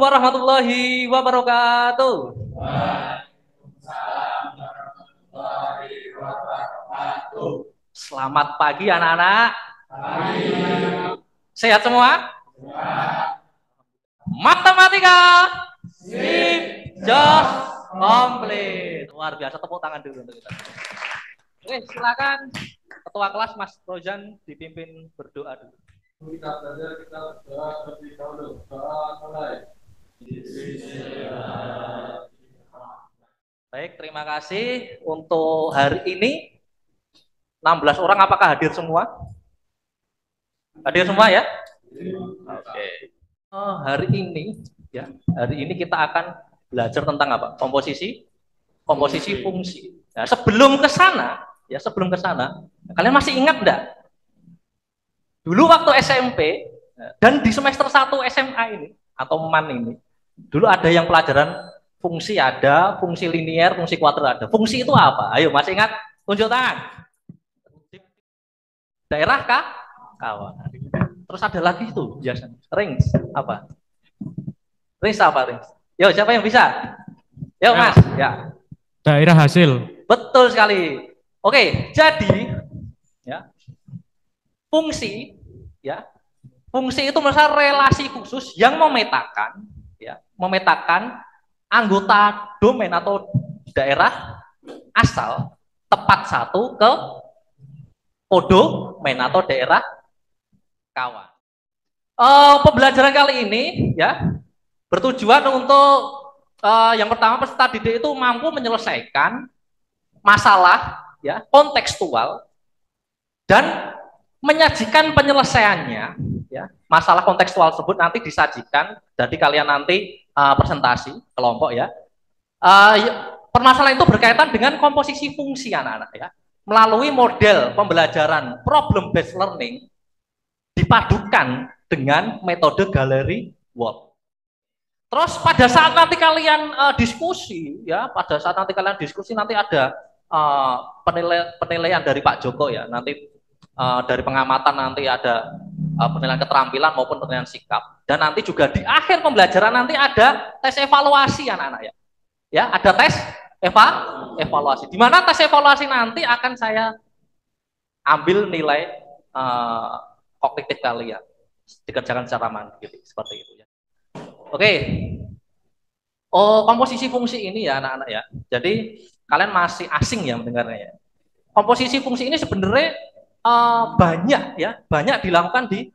warahmatullahi wabarakatuh. Waalaikumsalam warahmatullahi wabarakatuh. Selamat pagi anak-anak. Pagi. Sehat semua? Ya. Matematika. Sip. Jos. Komplit. Luar biasa, tepuk tangan dulu untuk kita. Oke, silakan Ketua kelas Mas Rojan dipimpin berdoa dulu. Kita belajar, kita berdoa terlebih dahulu. Doa mulai. Baik, terima kasih untuk hari ini. 16 orang apakah hadir semua? Hadir semua ya? Oke. Hari ini kita akan belajar tentang apa? Komposisi fungsi. Nah, sebelum ke sana, kalian masih ingat enggak? Dulu waktu SMP dan di semester 1 SMA ini atau MAN ini, dulu ada yang pelajaran fungsi, ada fungsi linier, fungsi kuadrat ada. Fungsi itu apa? Ayo, masih ingat? Tunjuk tangan. Daerah kah? Kawan. Terus ada lagi itu biasanya. Rings apa? Rings apa rings? Yo, siapa yang bisa? Yo, Mas. Ya. Daerah hasil. Betul sekali. Oke, jadi ya. Fungsi itu misalnya relasi khusus yang memetakan anggota domain atau daerah asal tepat satu ke kodomen atau daerah kawan. Pembelajaran kali ini ya bertujuan untuk yang pertama peserta didik itu mampu menyelesaikan masalah ya kontekstual dan menyajikan penyelesaiannya ya. Masalah kontekstual tersebut nanti disajikan, jadi kalian nanti presentasi kelompok ya. Permasalahan itu berkaitan dengan komposisi fungsi anak-anak ya. Melalui model pembelajaran problem based learning dipadukan dengan metode gallery work. Terus pada saat nanti kalian diskusi ya, nanti ada penilaian dari Pak Joko ya, nanti dari pengamatan nanti ada penilaian keterampilan maupun penilaian sikap, dan nanti juga di akhir pembelajaran nanti ada tes evaluasi anak-anak ya. Ya, ada tes evaluasi. Di mana tes evaluasi nanti akan saya ambil nilai kognitif kalian dikerjakan secara mandiri seperti itu ya. Oke. Komposisi fungsi ini ya anak-anak ya. Jadi kalian masih asing ya mendengarnya ya. Komposisi fungsi ini sebenarnya banyak dilakukan di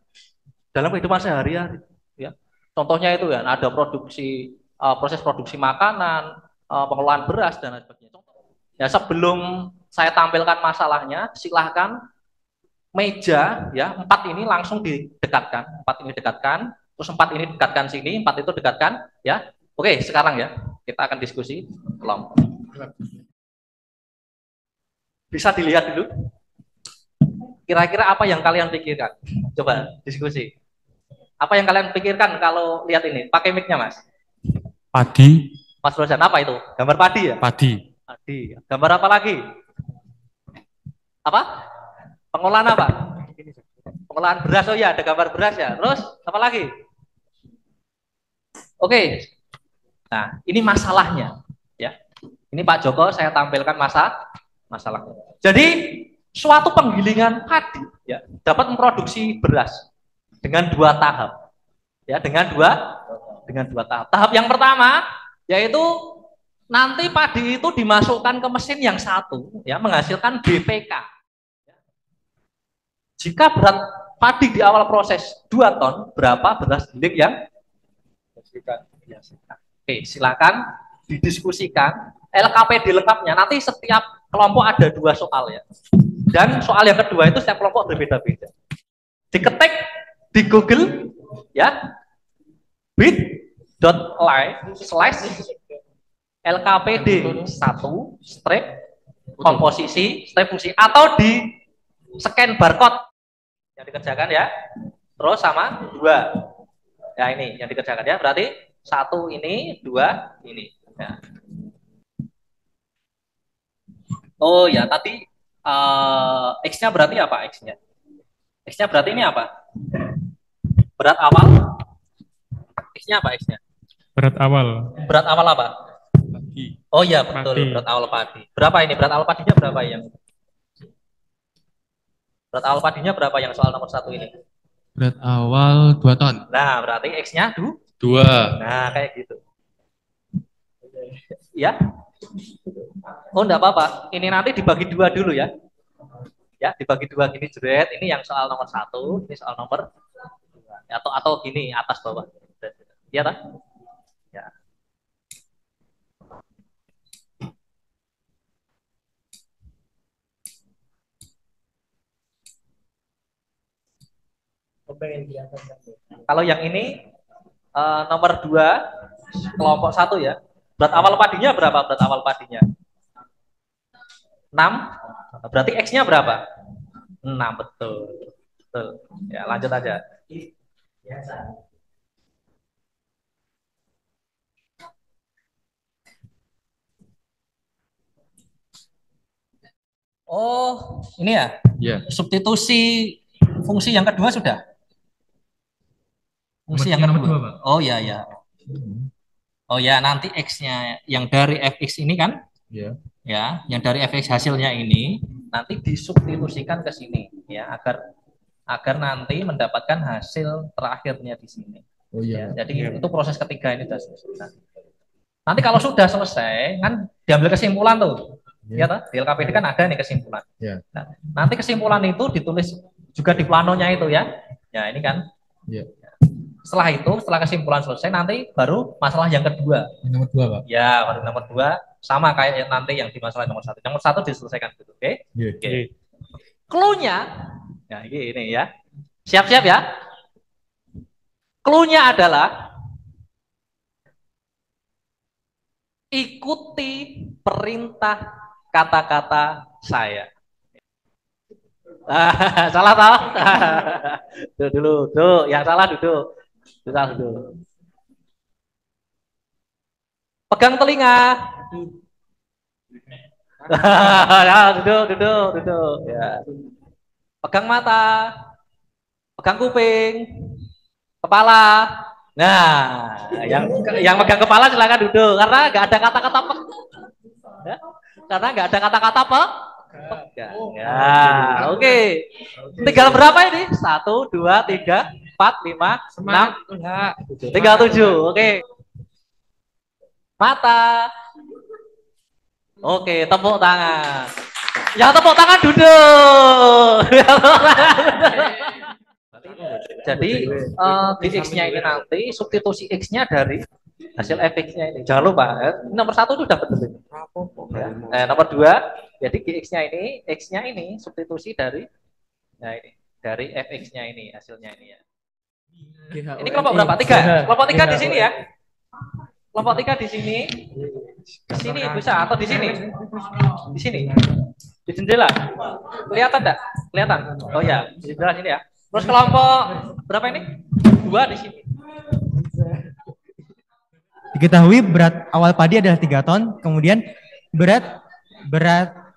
dalam kehidupan sehari-hari ya. Contohnya itu ya, ada proses produksi makanan, pengelolaan beras dan lain sebagainya. Ya, sebelum saya tampilkan masalahnya, silahkan meja ya 4 ini langsung didekatkan, 4 ini dekatkan, terus 4 ini dekatkan sini, 4 itu dekatkan ya. Oke, sekarang ya kita akan diskusi kelompok. Bisa dilihat dulu. Kira-kira apa yang kalian pikirkan? Coba diskusi. Apa yang kalian pikirkan kalau lihat ini? Pakai mic-nya, Mas. Padi. Mas Rosan, apa itu? Gambar padi ya? Padi. Padi. Gambar apa lagi? Apa? Pengolahan apa? Pengolahan beras. Oh ya, ada gambar beras ya. Terus apa lagi? Oke. Nah, ini masalahnya ya. Ini Pak Joko saya tampilkan masalahnya. Jadi suatu penggilingan padi ya dapat memproduksi beras dengan 2 tahap. Ya, dengan dua tahap. Tahap yang pertama yaitu nanti padi itu dimasukkan ke mesin yang satu ya menghasilkan BPK. Jika berat padi di awal proses 2 ton, berapa beras giling yang dihasilkan? Oke, silakan didiskusikan. LKPD lengkapnya nanti setiap kelompok ada 2 soal ya. Dan soal yang kedua itu setiap kelompok berbeda-beda. Diketik di Google ya, bit.ly/LKPD 1 strip komposisi strip fungsi, atau di scan barcode yang dikerjakan ya. Terus sama 2. Ya ini yang dikerjakan ya, berarti 1 ini, 2 ini ya. Oh ya, tadi X-nya berarti apa X-nya? X-nya berarti ini apa? Berat awal. X-nya apa X-nya? berat awal. Berat awal apa? Padi. Oh iya betul, Padi. berat awal padi. Berapa ini? Berat awal padinya berapa yang? Berat awal padinya berapa yang soal nomor 1 ini? Berat awal 2 ton. Nah, berarti X-nya 2. Nah, kayak gitu. Ya? Oh, enggak apa-apa. Ini nanti dibagi 2 dulu ya. Ya, dibagi 2 gini jeret. Ini yang soal nomor 1, ini soal nomor 2. Atau gini, atas bawah. Iya tak? Ya. Kalau yang ini nomor 2 kelompok 1 ya. Berat awal padinya berapa? Berat awal padinya 6. Berarti X-nya berapa? 6, betul. Betul. Ya, lanjut aja. Oh, ini ya? Ya. Substitusi fungsi yang kedua sudah? Fungsi yang Nomor kedua. 2, Pak. Oh ya ya. Oh ya, nanti X-nya yang dari fx ini kan? Ya. Ya, yang dari fx hasilnya ini nanti disubstitusikan ke sini ya, agar nanti mendapatkan hasil terakhirnya di sini. Oh iya. Ya, jadi itu proses ketiga ini sudah selesai. Nanti kalau sudah selesai kan diambil kesimpulan tuh. Ya toh, di LKPD kan ada nih kesimpulan. Ya. Nah, nanti kesimpulan itu ditulis juga di planonya itu ya. Ya, ini kan. Ya. Setelah itu, setelah kesimpulan selesai, nanti baru masalah yang kedua. Nomor 2, Pak. Ya, baru nomor 2 sama kayak nanti yang di masalah nomor 1. Nomor 1 diselesaikan dulu, oke? Ya. Oke. Clue-nya, ya ini ya. Siap-siap ya. Clue-nya adalah ikuti perintah kata-kata saya. Salah tahu? Tuh dulu, tuh yang salah duduk. Salah duduk. Pegang telinga. Ya, duduk. Ya. Pegang mata. Pegang kuping. Kepala. Nah, yang pegang kepala silakan duduk karena nggak ada kata-kata ya? Karena nggak ada kata-kata pegang. Ya, oke. Tinggal berapa ini? 1, 2, 3, 4, 5, 6, tinggal 7. Oke. Mata. Oke, tepuk tangan. Yang tepuk tangan duduk. Jadi di X-nya ini nanti substitusi X-nya dari hasil fx-nya ini. Jangan lupa, nomor 1 itu sudah betul ini. Ya. Nomor 2, jadi X-nya ini substitusi dari ini dari fx-nya ini hasilnya ini ya. Ini kelompok berapa? 3. Kelompok 3 di sini ya. Kelompok 3 di sini. Di sini bisa atau di sini? Di sini. Di jendela. Kelihatan enggak? Kelihatan. Oh ya, di jendela sini ya. Terus kelompok berapa ini? 2 di sini. Diketahui berat awal padi adalah 3 ton, kemudian berat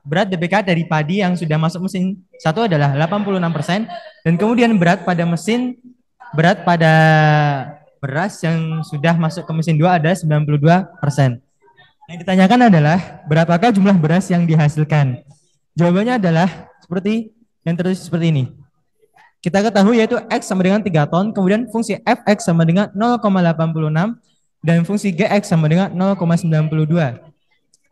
BPK dari padi yang sudah masuk mesin 1 adalah 86%, dan kemudian berat pada beras yang sudah masuk ke mesin 2 ada 92%. Yang ditanyakan adalah berapakah jumlah beras yang dihasilkan? Jawabannya adalah seperti yang tertulis seperti ini. Kita ketahui yaitu X sama dengan 3 ton, kemudian fungsi Fx sama dengan 0,86, dan fungsi Gx sama dengan 0,92.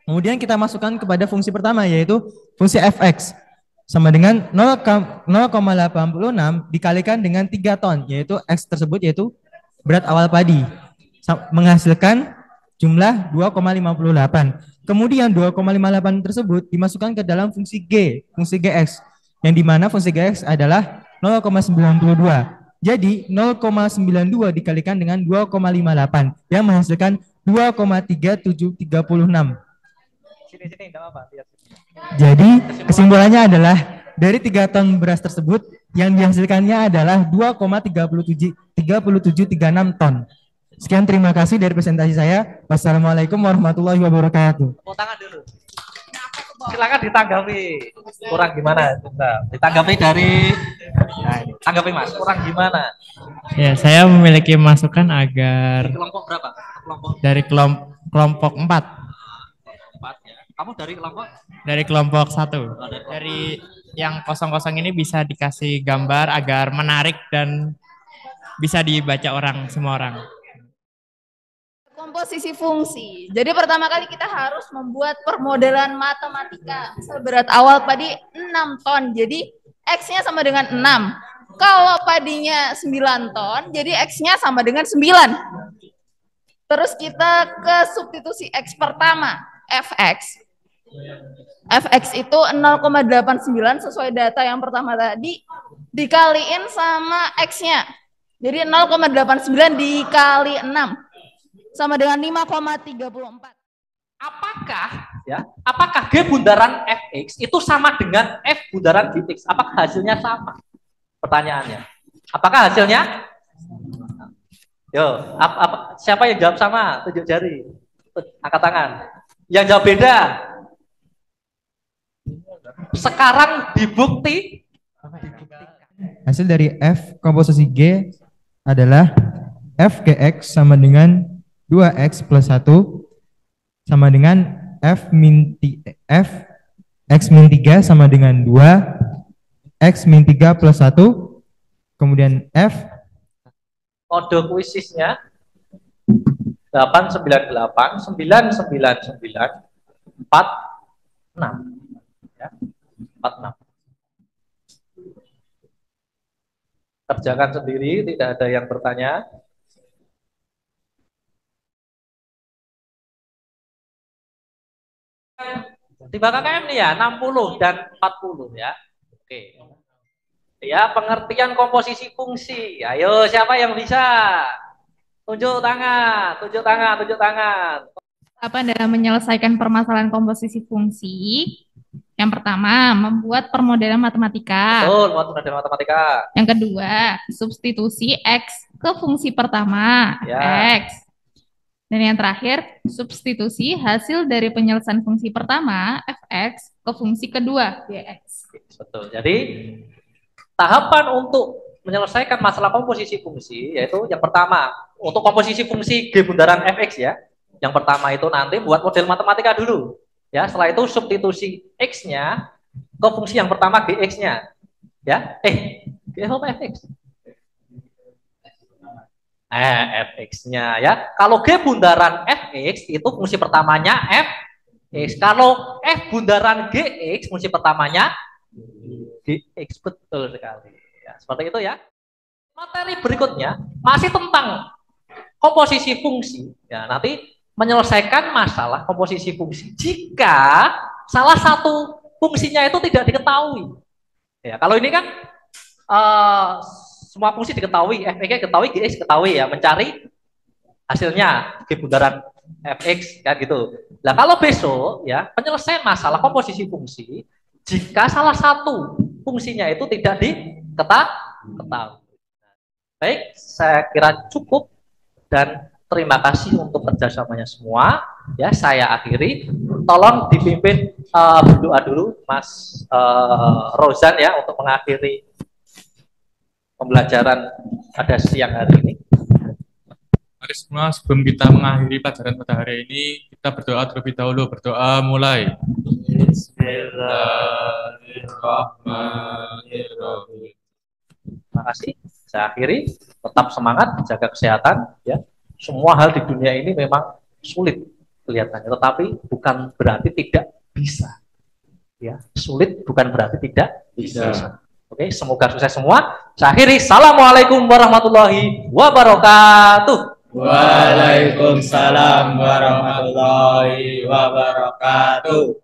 Kemudian kita masukkan kepada fungsi pertama yaitu fungsi Fx sama dengan 0,86 dikalikan dengan 3 ton, yaitu X tersebut yaitu berat awal padi, menghasilkan jumlah 2,58. Kemudian 2,58 tersebut dimasukkan ke dalam fungsi G, fungsi Gx, yang dimana fungsi Gx adalah 0,92. Jadi 0,92 dikalikan dengan 2,58 yang menghasilkan 2,3736. Sini enggak apa-apa. Jadi kesimpulannya adalah dari 3 ton beras tersebut yang dihasilkannya adalah 2,3736 ton. Sekian, terima kasih dari presentasi saya. Wassalamualaikum warahmatullahi wabarakatuh. Tepuk tangan dulu. Silakan ditanggapi. Kurang gimana? Ditanggapi dari tanggapi Mas. Kurang gimana? Ya, saya memiliki masukan agar Kelompok berapa? kelompok Dari kelompok 4. 4 ya. Kamu dari kelompok? Dari kelompok 1. Dari Dari yang kosong-kosong ini bisa dikasih gambar agar menarik dan bisa dibaca semua orang. Komposisi fungsi. Jadi pertama kali kita harus membuat permodelan matematika. Berat awal padi 6 ton. Jadi X-nya sama dengan 6. Kalau padinya 9 ton, jadi X-nya sama dengan 9. Terus kita ke substitusi X pertama, Fx. Fx itu 0,89 sesuai data yang pertama tadi, dikaliin sama X-nya. Jadi 0,89 dikali 6. Sama dengan 5,34. Apakah G bundaran Fx itu sama dengan F bundaran Gx? Apakah hasilnya sama? Pertanyaannya. Apakah hasilnya? Yo, siapa yang jawab sama? Tunjuk jari. Angkat tangan. Yang jawab beda. Sekarang dibukti. Hasil dari F komposisi G adalah Fgx sama dengan 2x plus 1 sama dengan F X min 3 sama dengan 2 X min 3 plus 1, kemudian F Kode kuisisnya 898 999 46 ya, 46. Kerjakan sendiri, tidak ada yang bertanya. Tiba KKM nih ya, 60 dan 40 ya. Oke. Ya, pengertian komposisi fungsi. Ayo, siapa yang bisa? Tunjuk tangan, tunjuk tangan, tunjuk tangan. Apa dalam menyelesaikan permasalahan komposisi fungsi? Yang pertama, membuat permodelan matematika. Betul, permodelan matematika. Yang kedua, substitusi X ke fungsi pertama, Ya. X. Dan yang terakhir, substitusi hasil dari penyelesaian fungsi pertama, Fx, ke fungsi kedua, Gx. Betul. Jadi, tahapan untuk menyelesaikan masalah komposisi fungsi, yaitu yang pertama, untuk komposisi fungsi G bundaran Fx ya, yang pertama itu nanti buat model matematika dulu. Ya, setelah itu substitusi X-nya ke fungsi yang pertama Gx-nya. Ya, G apa Fx? Fx-nya ya. Kalau G bundaran Fx itu fungsi pertamanya Fx. Kalau F bundaran Gx fungsi pertamanya Gx, betul sekali. Ya, seperti itu ya. Materi berikutnya masih tentang komposisi fungsi. Ya, nanti menyelesaikan masalah komposisi fungsi jika salah satu fungsinya itu tidak diketahui. Ya, kalau ini kan semua fungsi diketahui, Fx ketahui, Gx ketahui ya, mencari hasilnya G bundaran Fx kan gitu. Nah, kalau besok ya penyelesaian masalah komposisi fungsi jika salah satu fungsinya itu tidak diketahui. Baik, saya kira cukup dan terima kasih untuk kerjasamanya semua. Ya, saya akhiri. Tolong dipimpin berdoa dulu, Mas Rozan ya, untuk mengakhiri pembelajaran pada siang hari ini. Mari semua sebelum kita mengakhiri pelajaran pada hari ini, kita berdoa terlebih dahulu. Berdoa mulai. Bismillahirrahmanirrahim. Terima kasih. Saya akhiri. Tetap semangat, jaga kesehatan. Ya, semua hal di dunia ini memang sulit kelihatannya, tetapi bukan berarti tidak bisa. Ya, sulit bukan berarti tidak bisa. Oke, semoga sukses semua. Saya akhiri. Assalamualaikum warahmatullahi wabarakatuh. Waalaikumsalam warahmatullahi wabarakatuh.